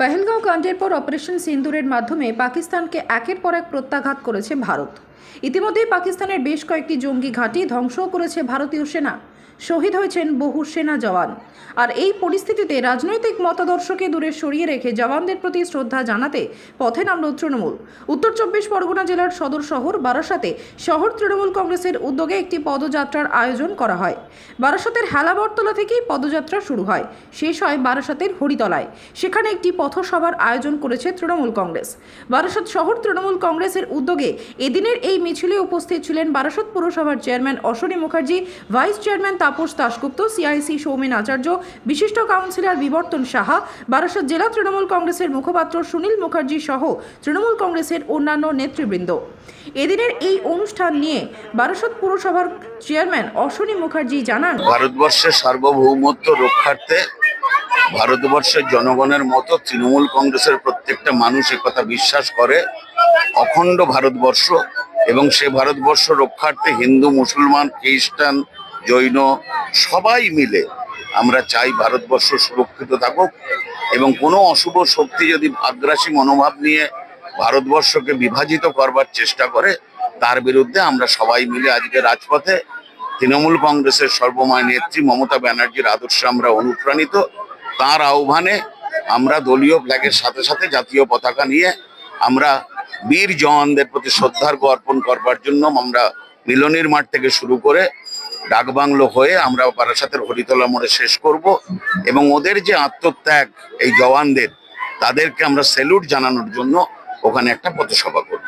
পহেলগাঁও কাণ্ডের পর অপারেশন সিন্দুরের মাধ্যমে পাকিস্তানকে একের পর এক প্রত্যাঘাত করেছে ভারত। ইতিমধ্যেই পাকিস্তানের বেশ কয়েকটি জঙ্গি ঘাঁটি ধ্বংসও করেছে ভারতীয় সেনা। শহীদ হয়েছেন বহু সেনা জওয়ান। আর এই পরিস্থিতিতে রাজনৈতিক মতাদর্শকে দূরে সরিয়ে রেখে জওয়ানদের প্রতি শ্রদ্ধা জানাতে পথে নামল তৃণমূল। উত্তর 24 পরগনা জেলার সদর শহর বারাসাতে শহর তৃণমূল কংগ্রেসের উদ্যোগে একটি পদযাত্রার আয়োজন করা হয়। বারাসাতের হেলাবরতলা থেকেই পদযাত্রা শুরু হয়, শেষ হয় বারাসাতের হরিতলায়। সেখানে একটি পথসভার আয়োজন করেছে তৃণমূল কংগ্রেস। বারাসাত শহর তৃণমূল কংগ্রেসের উদ্যোগে এদিনের এই মিছিলে উপস্থিত ছিলেন বারাসাত পুরসভার chairman Ashwini Mukherjee, vice chairman Tapas Dasgupta, CIC Soumen Acharya, বিশিষ্ট কাউন্সিলর বিবর্তন সাহা, বারাসাত জেলা তৃণমূল কংগ্রেসের মুখপাত্র সুনীল মুখার্জি সহ তৃণমূল কংগ্রেসের অন্যান্য নেতৃবৃন্দ। এদিনের এই অনুষ্ঠান নিয়ে বারাসাত পুরসভার চেয়ারম্যান অশ্বনী মুখার্জি জানান, ভারতবর্ষের সার্বভৌমত্ব রক্ষার্থে ভারতবর্ষের জনগণের মতো তৃণমূল কংগ্রেসের প্রত্যেকটা মানুষ একথা বিশ্বাস করে অখণ্ড ভারতবর্ষ, এবং সে ভারতবর্ষ রক্ষার্থে হিন্দু, মুসলমান, খ্রিস্টান, জৈন সবাই মিলে আমরা চাই ভারতবর্ষ সুরক্ষিত থাকুক। এবং কোনো অশুভ শক্তি যদি আগ্রাসী মনোভাব নিয়ে ভারতবর্ষকে বিভাজিত করবার চেষ্টা করে, তার বিরুদ্ধে আমরা সবাই মিলে আজকে রাজপথে তৃণমূল কংগ্রেসের সর্বময় নেত্রী মমতা ব্যানার্জির আদর্শে আমরা অনুপ্রাণিত। তার আহ্বানে আমরা দলীয় ফ্ল্যাগের সাথে সাথে জাতীয় পতাকা নিয়ে আমরা বীর জওয়ানদের প্রতি শ্রদ্ধার্ঘ্য অর্পণ করবার জন্য আমরা মিলনের মাঠ থেকে শুরু করে ডাকবাংলো হয়ে আমরা বারাসাতের হরিতলা মোড়ে শেষ করব। এবং ওদের যে আত্মত্যাগ, এই জওয়ানদের, তাদেরকে আমরা স্যালুট জানানোর জন্য ওখানে একটা পথসভা করব।